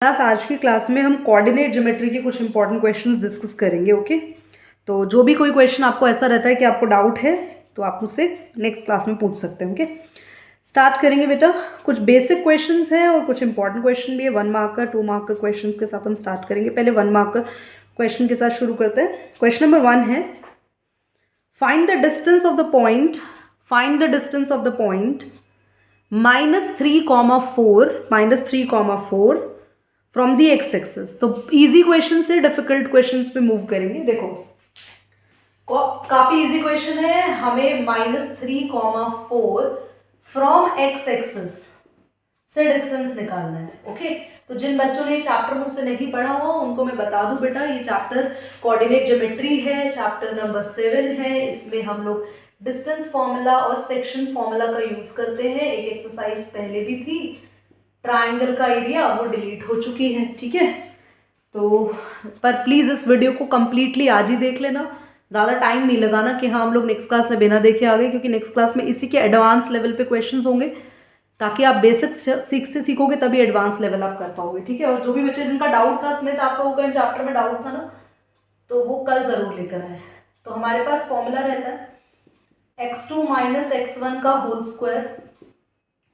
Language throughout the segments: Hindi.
क्लास आज की क्लास में हम कोऑर्डिनेट ज्योमेट्री के कुछ इंपॉर्टेंट क्वेश्चंस डिस्कस करेंगे। ओके, तो जो भी कोई क्वेश्चन आपको ऐसा रहता है कि आपको डाउट है तो आप मुझसे नेक्स्ट क्लास में पूछ सकते हैं। ओके, स्टार्ट करेंगे बेटा। कुछ बेसिक क्वेश्चंस हैं और कुछ इंपॉर्टेंट क्वेश्चन भी है। 1 मार्कर 2 मार्कर क्वेश्चंस के साथ हम स्टार्ट करेंगे। पहले 1 मार्कर क्वेश्चन के साथ शुरू करते हैं। क्वेश्चन नंबर 1 है, find the distance of the point -3,4 from the x axis. तो इजी क्वेश्चन से डिफिकल्ट क्वेश्चन पे मूव करेंगे। देखो काफी इजी क्वेश्चन है। हमें -3,4 फ्रॉम एक्स एक्सिस से डिस्टेंस निकालना है। ओके, तो जिन बच्चों ने चैप्टर मुझसे नहीं पढ़ा हुआ उनको मैं बता दूं बेटा, ये चैप्टर कोऑर्डिनेट ज्योमेट्री है, चैप्टर नंबर 7 है। इसमें हम लोग डिस्टेंस फॉर्मूला और सेक्शन फॉर्मूला का यूज करते हैं। एक एक्सरसाइज पहले भी थी, ट्राइंगल का एरिया, वो डिलीट हो चुकी है। ठीक है, तो पर प्लीज़ इस वीडियो को कम्प्लीटली आज ही देख लेना, ज़्यादा टाइम नहीं लगाना कि हाँ हम लोग नेक्स्ट क्लास में बिना देखे आ गए, क्योंकि नेक्स्ट क्लास में इसी के एडवांस लेवल पे क्वेश्चंस होंगे, ताकि आप बेसिक सीखोगे तभी एडवांस लेवल आप कर पाओगे। ठीक है, और जो भी बच्चे जिनका डाउट था स्मिथ आपका होगा चैप्टर में डाउट था ना, तो वो कल ज़रूर लेकर आए। तो हमारे पास फॉर्मूला रहता है x2 - x1 का होल स्क्वायर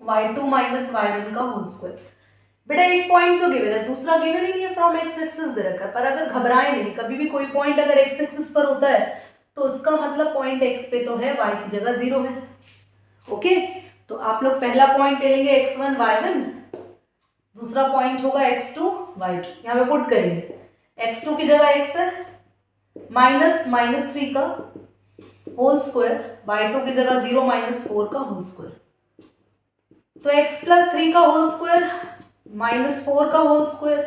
y2 - y1 का होल स्क्वायर। बेटा एक पॉइंट तो गिवन है, दूसरा गिवन ही नहीं है, फ्रॉम एक्स एक्सिस दे रखा है। पर अगर घबराए नहीं, कभी भी कोई पॉइंट अगर एक्स एक्सिस पर होता है तो उसका मतलब पॉइंट एक्स पे तो है, वाई की जगह 0 है। ओके, तो आप लोग पहला पॉइंट ले लेंगे x1 y1, दूसरा पॉइंट होगा x2 y2। यहाँ पे पुट करेंगे, x2 की जगह x है, -3 का होल स्क्वायर, y2 की जगह 0 - 4 का होल स्क्वायर। तो x + 3 का होल स्क्वायर -4 का होल स्क्वायर,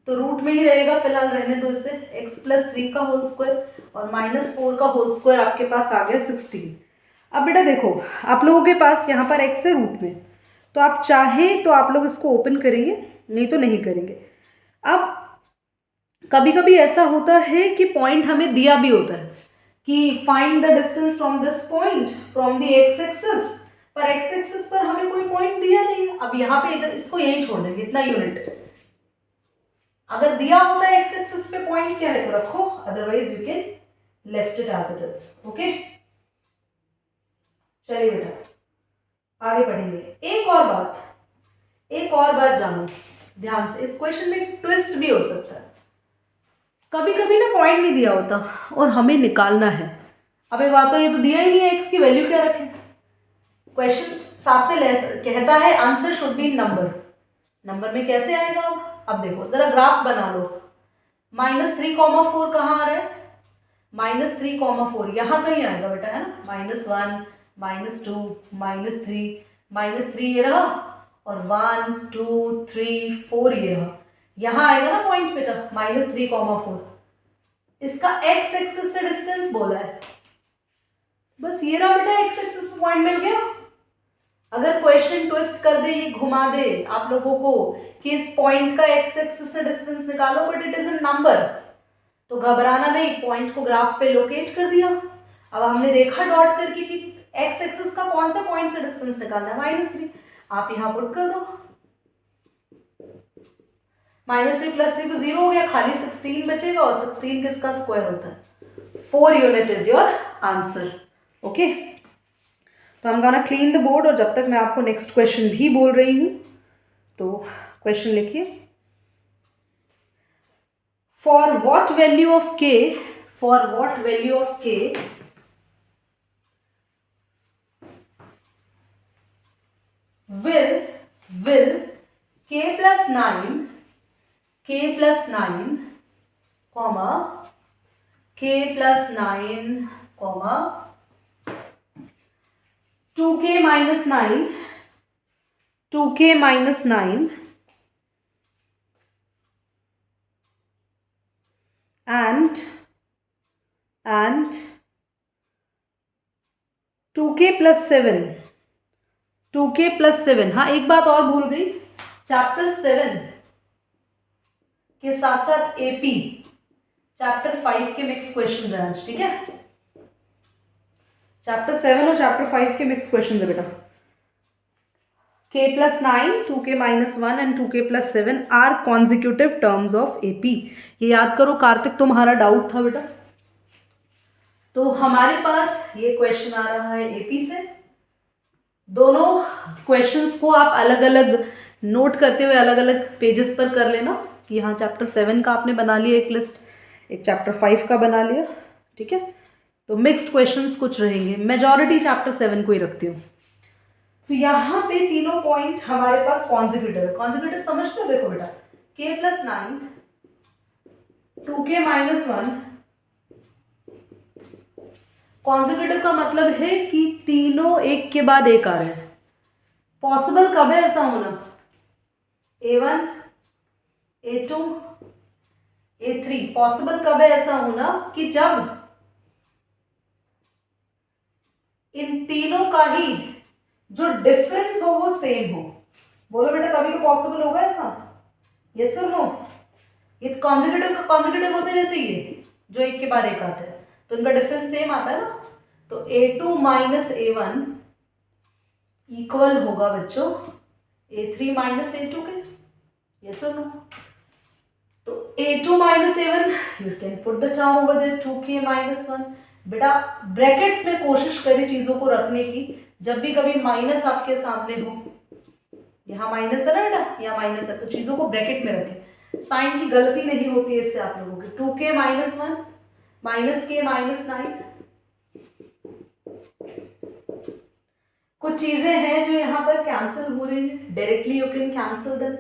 तो रूट में ही रहेगा, फिलहाल रहने दो इसे। x + 3 का होल स्क्वायर और -4 का होल स्क्वायर आपके पास आ गया 16। अब बेटा देखो, आप लोगों के पास यहाँ पर x है रूट में, तो आप चाहें तो आप लोग इसको ओपन करेंगे, नहीं तो नहीं करेंगे। अब कभी कभी ऐसा होता है कि पॉइंट हमें दिया भी होता है कि find the distance from this point from the x axis, पर एक्स एक्सिस पर हमें कोई पॉइंट दिया नहीं है। अब यहाँ पे इधर इसको यहीं छोड़ देंगे, इतना यूनिट। अगर दिया होता है एक्स एक्सिस पे पॉइंट क्या है तो रखो, otherwise you can left it as it is. Okay, चलिए बेटा आगे बढ़ेंगे। एक और बात जानो ध्यान से, इस क्वेश्चन में ट्विस्ट भी हो सकता है। कभी कभी ना पॉइंट नहीं दिया होता और हमें निकालना है। अब एक बात, तो ये तो दिया ही नहीं है, एक्स की वैल्यू क्या रखें। क्वेश्चन साथ में कहता है answer should be number. Number में कैसे आएगा? अब देखो जरा ग्राफ बना लो। -3,4 कहाँ आ रहा है? -3,4 यहाँ कहीं आएगा बेटा, है ना। -1 -2 -3 ये रहा, और 1 2 3 4 ये रहा। यहाँ आएगा ना पॉइंट बेटा, -3,4। इसका एक्स एक्सिस से डिस्टेंस बोला है, बस ये रहा बेटा, एक्स एक्सिस पे पॉइंट मिल गया। अगर क्वेश्चन ट्विस्ट कर दे, ये घुमा दे आप लोगों को कि इस पॉइंट का एक्स एक्सिस से डिस्टेंस निकालो, but it is in number, तो घबराना नहीं, पॉइंट को ग्राफ पे लोकेट कर दिया। अब हमने देखा डॉट करके कि एक्स एक्सिस का कौन सा पॉइंट से डिस्टेंस निकालना है, -3। आप यहां पुट कर दो, -3 + 3 तो 0 हो गया, खाली 16 बचेगा, और 16 किसका स्क्वायर होता है? 4 unit is your answer. Okay, तो हम गोना क्लीन द बोर्ड, और जब तक मैं आपको नेक्स्ट क्वेश्चन भी बोल रही हूं, तो क्वेश्चन लिखिए। For what value of k will k + 9 comma k + 9 comma 2k - 9 and 2k + 7 हाँ एक बात और भूल गई, चैप्टर 7 के साथ साथ एपी चैप्टर 5 के मिक्स क्वेश्चन है आज। ठीक है, चैप्टर 7 और चैप्टर 5 के मिक्स क्वेश्चन है बेटा। k+9, 2k-1 and 2k+7 are consecutive terms of AP। ये याद करो कार्तिक, तुम्हारा डाउट था बेटा। तो हमारे पास ये क्वेश्चन आ रहा है AP से। दोनों क्वेश्चंस को आप अलग अलग नोट करते हुए अलग अलग पेजेस पर कर लेना कि यहाँ चैप्टर 7 का आपने बना लिया एक लिस्ट, एक चैप्टर 5 का बना लिया, ठीक है। तो मिक्स्ड क्वेश्चंस कुछ रहेंगे, मेजॉरिटी चैप्टर 7 को ही रखती हूँ। तो यहाँ पे तीनों पॉइंट हमारे पास कॉन्जिक्यूटिव है। कॉन्जिक्यूटिव समझते हो? देखो बेटा, k+9, 2k-1। कॉन्जिक्यूटिव का मतलब है कि तीनों एक के बाद एक आ रहे हैं। पॉसिबल कब है ऐसा होना? A1, A2, A3। पॉसिबल कब है ऐसा होना? कि जब इन तीनों का ही जो डिफरेंस हो वो सेम हो। बोलो बेटा, तभी तो पॉसिबल होगा ऐसा। यस और नो? ये कॉन्जिक्यूटिव होते हैं जैसे ये जो एक के बाद एक आते हैं, तो इनका डिफरेंस सेम आता है ना। तो A2 - A1 इक्वल होगा बच्चों A3 - A2 के। यस और नो? तो A2 - A1 you can put the term over there 2k-1। बेटा ब्रैकेट्स में कोशिश करें चीजों को रखने की, जब भी कभी माइनस आपके सामने हो। यहाँ माइनस है ना बेटा, यहाँ माइनस है, तो चीजों को ब्रैकेट में रखें, साइन की गलती नहीं होती है इससे आप लोगों की। 2k-1 -k-9। कुछ चीजें हैं जो यहाँ पर कैंसिल हो रही है, directly you can cancel them.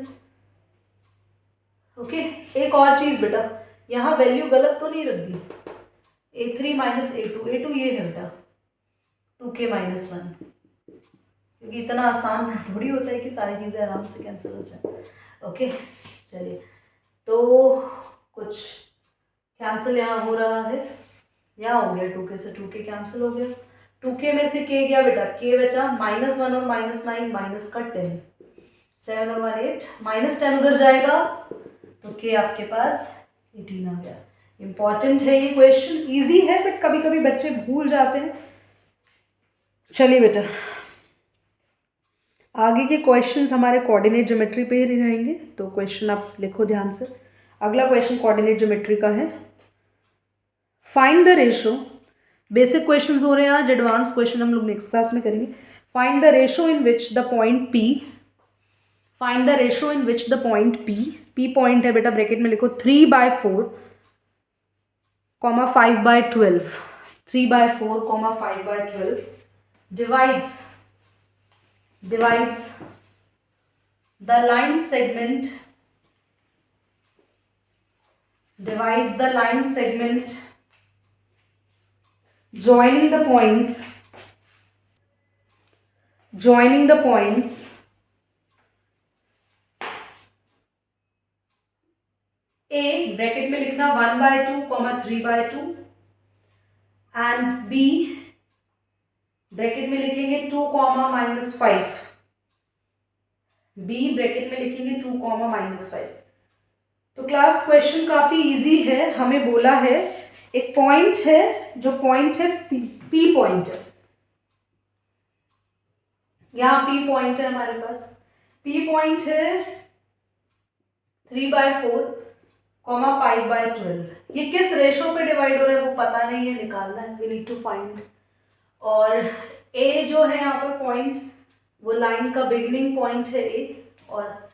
Okay, एक और चीज बेटा, यहाँ वैल्यू गलत तो नहीं रख दी। A3 - A2 ये है बेटा 2k-1, क्योंकि इतना आसान थोड़ी होता है कि सारी चीजें आराम से कैंसिल हो जाए। ओके चलिए, तो कुछ कैंसिल यहाँ हो रहा है, यहाँ हो गया 2k से 2k कैंसिल हो गया। 2k में से k गया बेटा, k बचा -1 और -9 माइनस का 10, 7 और 1 8, -10 उधर जाएगा तो k आपके पास 18 आ गया। इंपॉर्टेंट है ये क्वेश्चन, इजी है बट कभी कभी बच्चे भूल जाते हैं। चलिए बेटा, आगे के क्वेश्चंस हमारे कोऑर्डिनेट ज्योमेट्री पे ही रहेंगे, तो क्वेश्चन आप लिखो ध्यान से। अगला क्वेश्चन कोऑर्डिनेट ज्योमेट्री का है। Find the ratio, basic questions हो रहे हैं आज, एडवांस क्वेश्चन हम लोग नेक्स्ट क्लास में करेंगे। Find the ratio in which the point P, find the ratio in which the point P point है बेटा, ब्रैकेट में लिखो 3/4, 5/12, 3/4, 5/12 divides the line segment joining the points A, bracket में लिखना 1/2, 3/2 एंड B ब्रैकेट में लिखेंगे 2, -5। B ब्रैकेट में लिखेंगे 2, -5। तो क्लास क्वेश्चन काफी इजी है। हमें बोला है एक पॉइंट है, जो पॉइंट है P पॉइंट है, यहाँ P पॉइंट है हमारे पास। P पॉइंट है 3/4, 5/12। ये किस रेशो पे डिवाइड हो रहा है वो पता नहीं है, निकालना है, वी नीड टू फाइंड। और A जो है यहाँ पर पॉइंट, वो लाइन का बिगिनिंग पॉइंट है A, और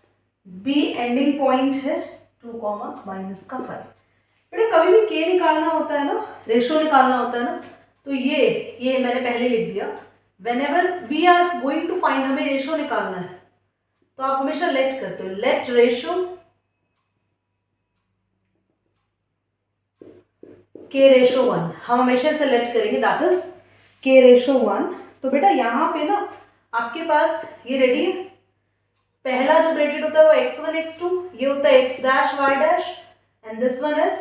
B एंडिंग पॉइंट है 2, -5। बेटा कभी भी K निकालना होता है ना, रेशो निकालना होता है ना, तो ये मैंने पहले लिख दिया। Whenever we are going to find, हमें रेशो निकालना है, तो आप हमेशा लेट करते हो, लेट रेशो K/1, हम हमेशा सेलेक्ट करेंगे, दैट इज K/1। तो बेटा यहाँ पे ना आपके पास ये रेडी है, पहला जो ब्रैकेट होता है वो x1 x2, ये होता है x dash y dash, and this one is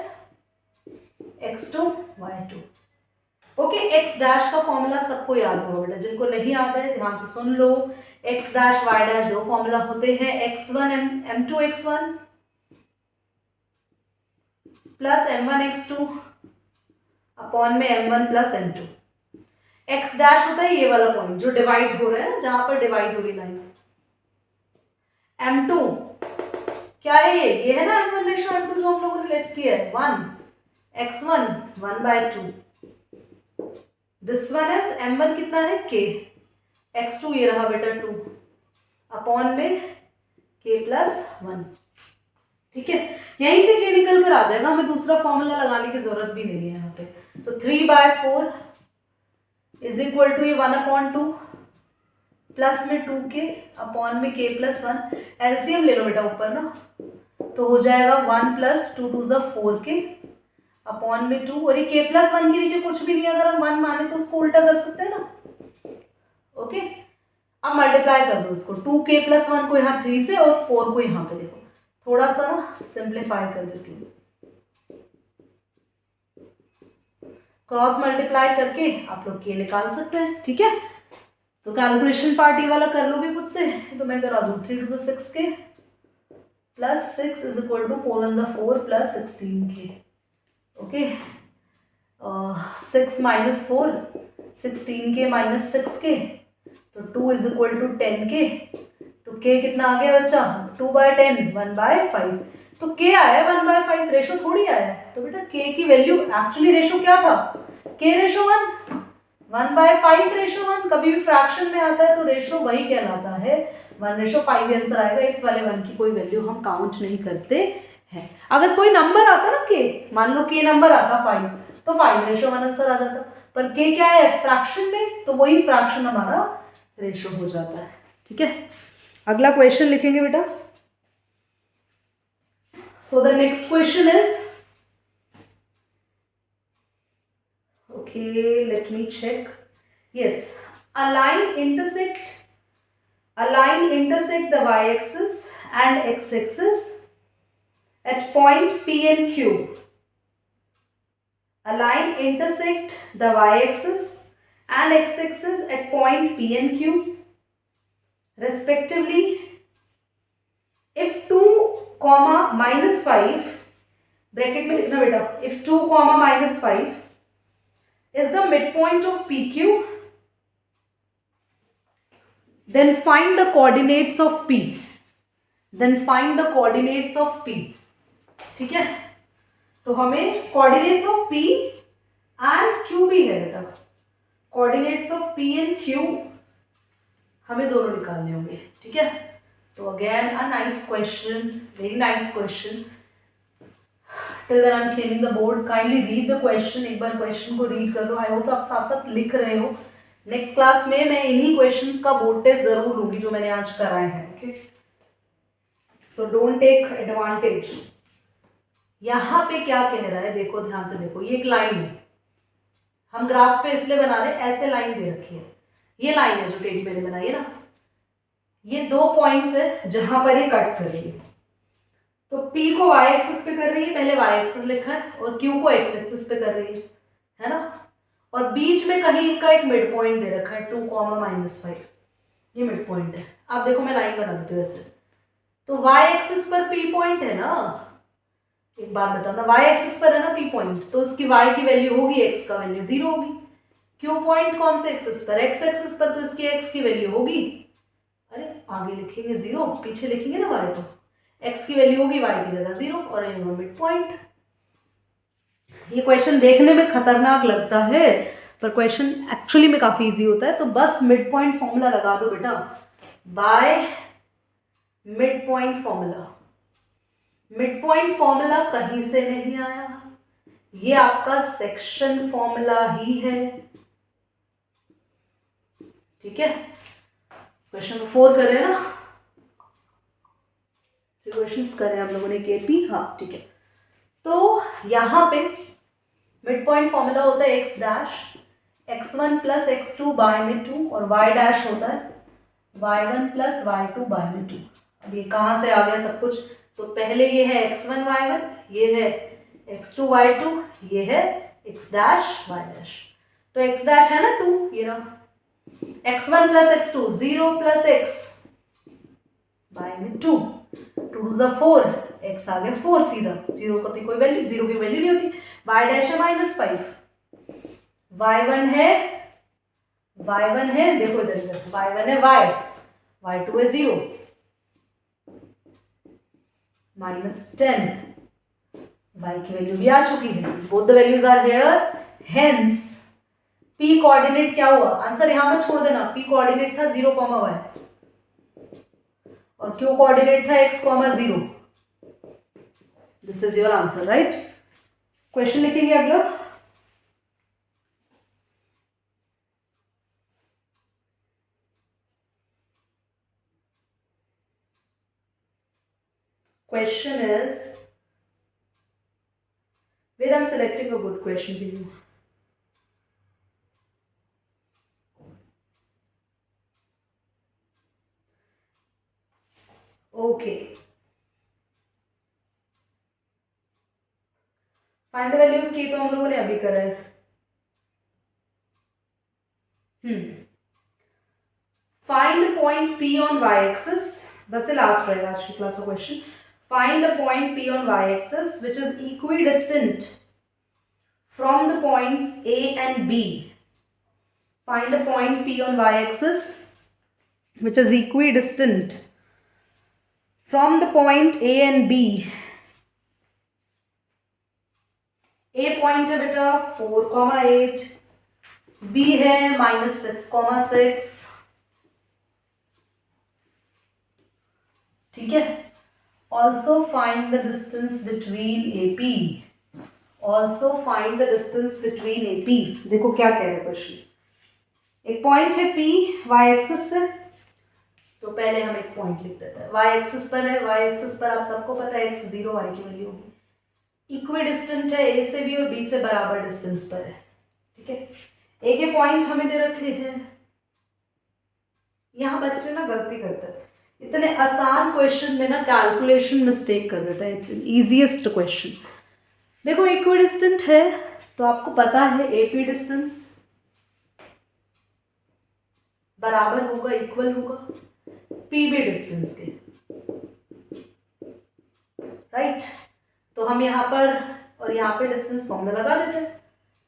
x2 y2। Okay, x dash का फॉर्मूला सबको याद होगा बेटा, जिनको नहीं याद है ध्यान से सुन लो। x डैश y डैश दो फॉर्मूला होते हैं, x1 m2 x1 plus m1 x2 upon में m1 plus m2। x dash होता है ये वाला पॉइंट जो डिवाइड हो रहा है, जहां पर डिवाइड हो रही लाइन, m2 क्या है, ये है ना m1 रेशो m2 जो हम लोगों ने लेट किया है, 1 x1 1/2, this one is m1 कितना है k, x2 ये रहा बेटा 2 अपॉन में k+1, ठीक है। यहीं से k निकल कर आ जाएगा, हमें दूसरा फॉर्मूला लगाने की जरूरत भी नहीं है यहाँ पे। तो 3/4 इज इक्वल टू ये 1/2 प्लस में 2k अपॉन में k+1, एलसीएम ले लो बेटा ऊपर ना, तो हो जाएगा 1 + 2 2 4k अपॉन में 2, और ये k+1 के नीचे कुछ भी नहीं, अगर हम 1 माने तो उसको उल्टा कर सकते हैं ना, ओके। अब मल्टीप्लाई कर दो उसको, 2k+1 को यहाँ 3 से और 4 को यहाँ पे, देखो थोड़ा सा ना सिंप्लीफाई कर देती हूँ, क्रॉस मल्टीप्लाई करके आप लोग k निकाल सकते हैं, ठीक है। तो कैलकुलेशन पार्ट ये वाला कर लोगे खुद से, तो मैं करा दूँ 3 2 6k + 6 is equal to 4 1 4 + 16k, okay. 6 - 4 16k - 6k, तो 2 इज इक्वल टू 10k, तो k कितना आ गया बच्चा, 2/10 1/5, तो k आया 1/5, रेशो थोड़ी आया है। तो बेटा k की वैल्यू एक्चुअली रेशो क्या था, k/1 1/5 रेशो 1, कभी भी फ्रैक्शन में आता है तो रेशो वही कहलाता है 1/5 आंसर आएगा। इस वाले 1 की कोई वैल्यू हम काउंट नहीं करते हैं। अगर कोई नंबर आता ना k, मान लो k नंबर आता 5, तो 5/1 आंसर आ जाता, पर k क्या है फ्रैक्शन में, तो वही फ्रैक्शन हमारा रेशो हो जाता है, ठीक है। अगला क्वेश्चन लिखेंगे बेटा। So the next question is, okay, let me check. Yes, a line intersect the y-axis and x-axis at point P and Q. A line intersect the y-axis and x-axis at point P and Q respectively if 2, -5 bracket में लिखना बेटा, if 2, -5 is the midpoint of PQ, then find the coordinates of P. ठीक है, तो हमें coordinates of P and Q भी है बेटा, coordinates of P and Q हमें दोनों निकालने होंगे, ठीक है। तो again a nice question, very nice question. Till then I'm cleaning the board. Kindly read the question. एक बार क्वेश्चन को रीड कर लो। आई होप आप साथ साथ लिख रहे हो। नेक्स्ट क्लास में मैं इन्हीं क्वेश्चंस का बोर्ड टेस्ट जरूर लूंगी जो मैंने आज कराए हैं, okay. So don't take advantage. यहाँ पे क्या कह रहा है, देखो ध्यान से देखो, ये एक लाइन है, हम ग्राफ पे इसलिए बना रहे हैं, ऐसे लाइन दे रखी है, ये लाइन है जो टेढ़ी मैंने बनाई है ना, ये 2 पॉइंट्स है जहां पर ये कट कर रही है। तो P को y एक्सिस पे कर रही है, पहले y एक्सिस लिखा है, और Q को x एक्सिस पे कर रही है ना, और बीच में कहीं इनका एक मिड पॉइंट दे रखा है 2, -5, ये मिड पॉइंट है। अब देखो मैं लाइन बना देती हूँ ऐसे, तो y एक्सिस पर P पॉइंट है ना, एक बात बताओ ना, y एक्सिस पर है ना P पॉइंट, तो उसकी y की वैल्यू होगी, x का वैल्यू 0 होगी। Q पॉइंट कौन से एक्सिस पर, x एक्सिस पर, तो इसकी x की वैल्यू होगी, अरे आगे लिखेंगे 0, पीछे लिखेंगे ना y, तो x की वैल्यू होगी y की जगह 0, और ये मिड पॉइंट। ये क्वेश्चन देखने में खतरनाक लगता है पर क्वेश्चन एक्चुअली में काफी इजी होता है। तो बस मिड पॉइंट फॉर्मूला लगा दो बेटा, by mid point formula. Mid point formula कहीं से नहीं आया, ये आपका सेक्शन फॉर्मूला ही है, ठीक है। क्वेश्चन नंबर 4 कर रहे हैं ना, क्वेश्चंस कर रहे हैं हम लोगों ने केपी, हाँ ठीक है। तो यहाँ पे मिड पॉइंट फॉर्मूला होता है x dash x1 + x2 bye में 2, और y डैश होता है y1 + y2 बाय में 2। अब ये कहाँ से आ गया सब कुछ, तो पहले ये है x1 y1, ये है x2 y2, ये है x डैश y डैश। तो x डैश है ना 2, ये रहा, x1 + x2 0 + x बाय में 2, 2 2 4, x आ गया 4 सीधा, 0 का तो कोई वैल्यू, 0 की वैल्यू नहीं होती। y डैश है -5, y1 है, देखो इधर y1 है y2 है 0, -10। y की वैल्यू भी आ चुकी है, both the values are here, hence p coordinate क्या हुआ, आंसर यहां पर छोड़ देना, p कोऑर्डिनेट था 0, y और q कोऑर्डिनेट था x, 0। This is your answer, right. Question लिखेंगे अगला। Question is, where I'm selecting a good question for you. Okay. Find the value of k तो हम लोगों ने अभी करा है। Find point P on y-axis. बस से लास्ट रहेगा आज की क्लास का question. Find a point P on y-axis which is equidistant from the points A and B. Find a point P on y-axis which is equidistant from the point A and B. A point है बेटा 4,8, B है -6,6, ठीक है। Also find the distance between AP, also find the distance between AP। देखो क्या कह रहे हैं क्वेश्चन, एक पॉइंट है P y एक्सिस से, तो पहले हम एक पॉइंट लिख देते हैं, y एक्सिस पर है, y एक्सिस पर आप सबको पता है x 0 y की वैल्यू होगी, इक्विडिस्टेंट है A से भी और B से बराबर डिस्टेंस पर है, ठीक है। एक ये पॉइंट हमें दे रखे हैं, यहाँ बच्चे ना गलती करते हैं, इतने आसान क्वेश्चन में ना कैलकुलेशन मिस्टेक कर देता है, इट्स इजीएस्ट क्वेश्चन। देखो इक्विडिस्टेंट है तो आपको पता है AP डिस्टेंस बराबर होगा, इक्वल होगा PB डिस्टेंस के, राइट। तो हम यहाँ पर और यहाँ पे डिस्टेंस फॉर्मूला लगा देते हैं,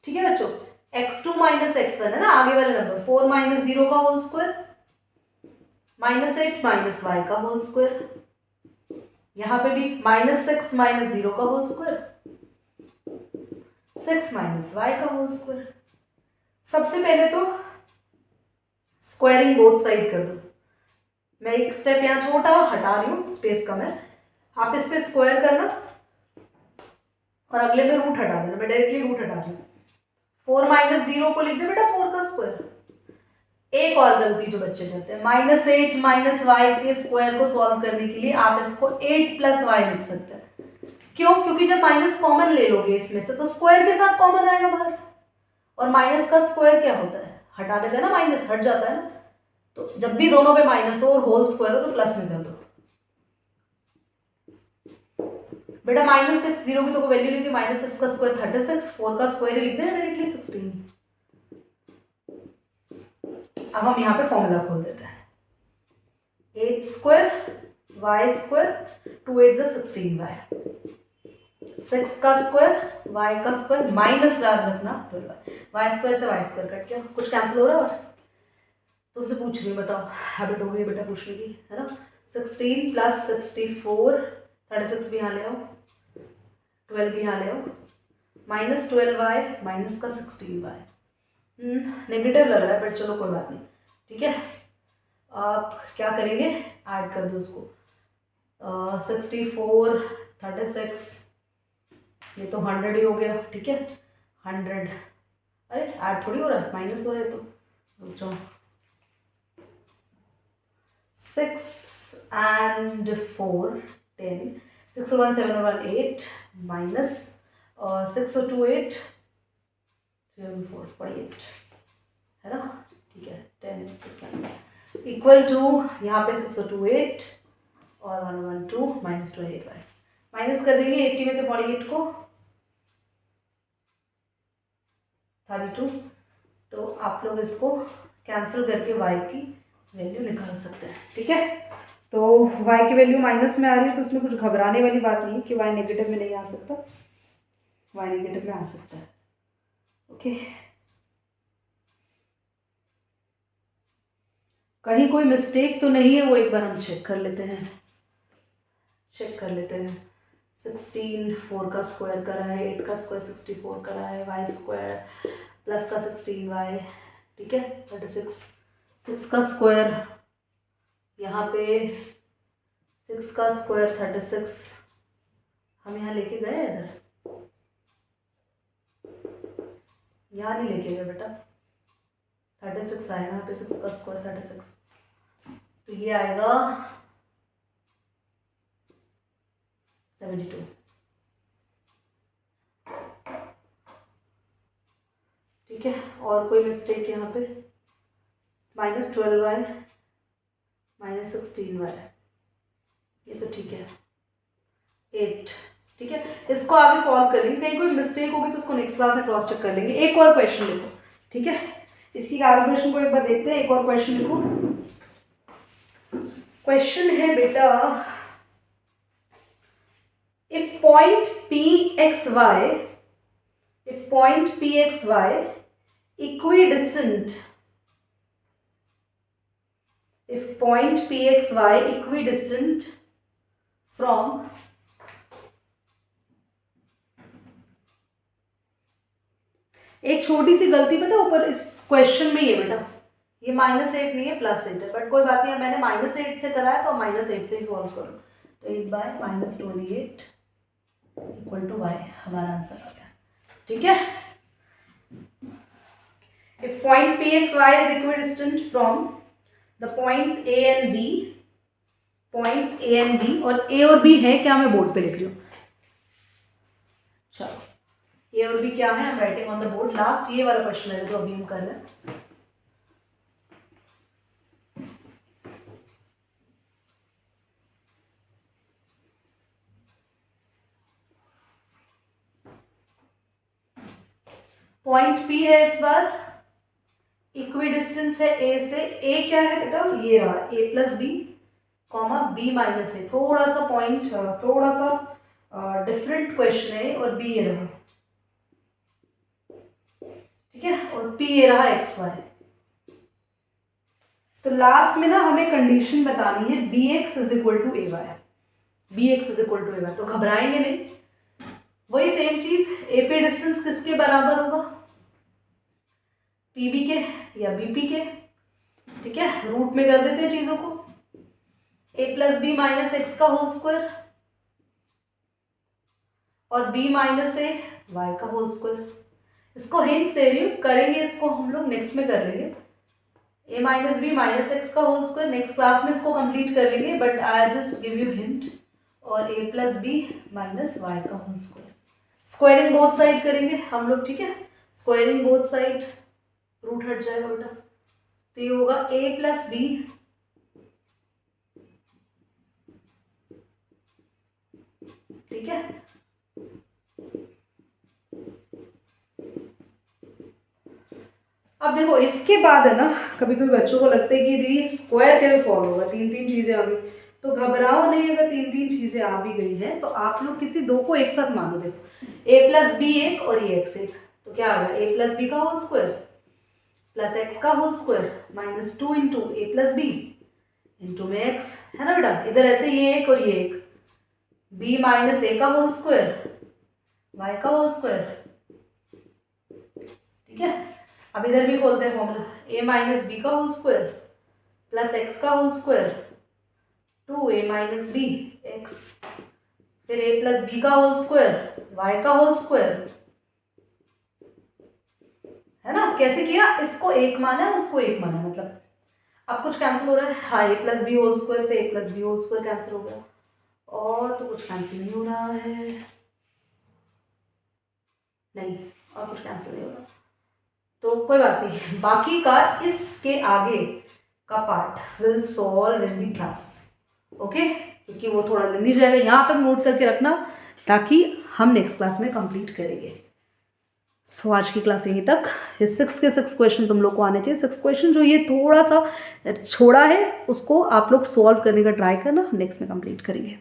ठीक है बच्चों। x2 - x1 है ना आगे वाले नंबर, 4 - 0 का होल स्क्वायर, -8 - y का होल स्क्वायर, यहाँ पे भी -6 - 0 का होल स्क्वायर, 6 - y का होल स्क्वायर। सबसे पहले तो स्क्वायरिंग बोथ साइड कर दो, मैं एक स्टेप यहाँ छोटा हटा रही हूँ, स्पेस कम है, आप इस पे स्क्वायर करना और अगले में रूट हटा देना, मैं डायरेक्टली रूट हटा रही हूँ। 4 - 0 को लिख दे बेटा 4 का स्क्वायर। एक और गलती जो बच्चे करते हैं, -8 - y के स्क्वायर को सॉल्व करने के लिए आप इसको 8 + y लिख सकते हैं। क्यों? क्योंकि जब माइनस कॉमन ले लोगे इसमें से तो स्क्वायर के साथ कॉमन आएगा बाहर, और माइनस का स्क्वायर क्या होता है, हटा देते हैं ना, माइनस हट जाता है ना, तो जब भी दोनों पे माइनस हो और होल स्क्वायर हो तो प्लस में कर दो बेटा। -6 0 की तो कोई वैल्यू नहीं थी, -6 का स्क्वायर 36, 4 का स्क्वायर लिख देना डायरेक्टली 16। अब हम यहाँ पे फॉर्मूला खोल देते हैं, 8² y², 2 8 = 16y, 6 का स्क्वायर y का स्क्वायर माइनस याद रखना 12y स्क्वायर से y² कट गया, कुछ कैंसिल हो रहा है और तुमसे पूछ रही हूँ, बताओ हैबिट हो गई बेटा पूछने की, है ना। 16 + 64, 36 भी यहाँ ले आओ, 12 भी यहाँ ले आओ, -12y माइनस का 16y, नेगेटिव लग रहा है बट चलो कोई बात नहीं, ठीक है। आप क्या करेंगे, ऐड कर दो उसको, 64 36, ये तो 100 ही हो गया, ठीक है 100, अरे ऐड थोड़ी हो रहा है, माइनस हो रहा है, तो रुक जाओ, 6 and 4 10, 6 और 1 7 और 1 8, माइनस 6 और 2 8, 3 और 4 48, है ना, ठीक है 10 इक्वल टू, यहाँ पे 6 और 2 8 और 1 1 2 -28y, माइनस कर देंगे 80 में से 48 को 32, तो आप लोग इसको कैंसिल करके y की वैल्यू निकाल सकते हैं, ठीक है। तो y की वैल्यू माइनस में आ रही है तो उसमें कुछ घबराने वाली बात नहीं है कि y नेगेटिव में नहीं आ सकता, y नेगेटिव में आ सकता है, ओके। कहीं कोई मिस्टेक तो नहीं है, वो एक बार हम चेक कर लेते हैं, 16 4 का स्क्वायर करा है, 8 का स्क्वायर 64 करा है, वाई स्क्वायर प्लस का 16y, ठीक है 36, 6 का स्क्वायर यहाँ पे 6 का स्क्वायर 36, हम यहाँ लेके गए इधर, यहाँ नहीं लेके गए बेटा, 36 आएगा यहाँ पे, 6 का स्क्वायर 36, तो ये आएगा 72, ठीक है। और कोई मिस्टेक यहाँ पे, -12y -16y, ये तो ठीक है, 8, ठीक है। इसको आगे सॉल्व कर लेंगे, कहीं कोई मिस्टेक होगी तो उसको नेक्स्ट क्लास में क्रॉस चेक कर लेंगे। एक और क्वेश्चन लिखो, ठीक है, इसकी कैलकुलेशन को एक बार देखते हैं। एक और क्वेश्चन लिखो, क्वेश्चन है बेटा, if point pxy equidistant, if point pxy equidistant from एक छोटी सी गलती पता है ऊपर इस क्वेश्चन में, ये बेटा ये -8 नहीं है +8 है, बट कोई बात नहीं, मैंने -8 से कराया तो -8 से ही सॉल्व करो, तो 8/-28 = y हमारा आंसर आ गया, ठीक है। If point pxy is equidistant from the points a and b, और a और b है क्या, मैं बोर्ड पे लिख रही हूँ, चलो a और b क्या है, I am writing on the board. Last ये वाला क्वेश्चन है जो अभी हम कर रहे हैं, पॉइंट P है इस बार, इक्विडिस्टेंस है A से, A क्या है बेटा, ये रहा A + b, B - a, थोड़ा सा पॉइंट, थोड़ा सा डिफरेंट क्वेश्चन है, और B ये रहा, ठीक है, और P ये रहा xy। तो लास्ट में ना हमें कंडीशन बतानी है bx = ay, bx = ay, तो घबराएंगे नहीं, वही सेम चीज, AP डिस्टेंस किसके बराबर होगा, PB के या BP के, ठीक है, रूट में कर देते हैं चीजों को, a + b - x का होल स्क्वायर और b - a y का होल स्क्वायर। इसको हिंट दे रही हूँ, करेंगे इसको हम लोग नेक्स्ट में कर लेंगे, a - b - x का होल स्क्वायर, नेक्स्ट क्लास में इसको कंप्लीट कर लेंगे, but I just give you hint, और a + b - y का whole square, squaring both side करेंगे हम लोग, ठीक है, स्क्वायरिंग बोथ साइड, रूट हट जाएगा बेटा, तो ये होगा a + b ठीक है। अब देखो इसके बाद है ना, कभी कभी बच्चों को लगता है कि दी स्क्वायर कैसे सॉल्व होगा, 3 चीजें आ गई, तो घबराओ नहीं, अगर 3 चीजें आ भी गई है तो आप लोग किसी दो को एक साथ मानो, देखो a + b एक और ये x एक, तो क्या आ गया, a + b का होल स्क्वायर प्लस x का whole square -2 × a + b into में x, है ना बेटा, इधर ऐसे ये एक और ये एक, b - a का होल स्क्वायर y का होल स्क्वायर, ठीक है। अब इधर भी खोलते हैं फॉर्मूला, a - b का होल स्क्वायर प्लस x का whole square 2a - b x, फिर a + b का होल स्क्वायर y का होल स्क्वायर, है ना। कैसे किया, इसको एक माना उसको एक माना, मतलब अब कुछ कैंसिल हो रहा है, हाँ a + b होल स्क्वायर से a + b whole square cancel हो गया, और तो कुछ कैंसिल नहीं हो रहा है, नहीं और कुछ कैंसिल नहीं हो रहा, तो कोई बात नहीं, बाकी का इसके आगे का part will solve in the class, okay, क्योंकि वो थोड़ा लेंदी जाएगा, यहाँ तक नोट करके रखना ताकि हम नेक्स्ट क्लास में कंप्लीट करेंगे। सो आज की क्लास यहीं तक, ये 6 के 6 क्वेश्चन हम लोग को आने चाहिए, 6 क्वेश्चन जो ये थोड़ा सा छोड़ा है उसको आप लोग सॉल्व करने का ट्राई करना, नेक्स्ट में कंप्लीट करेंगे।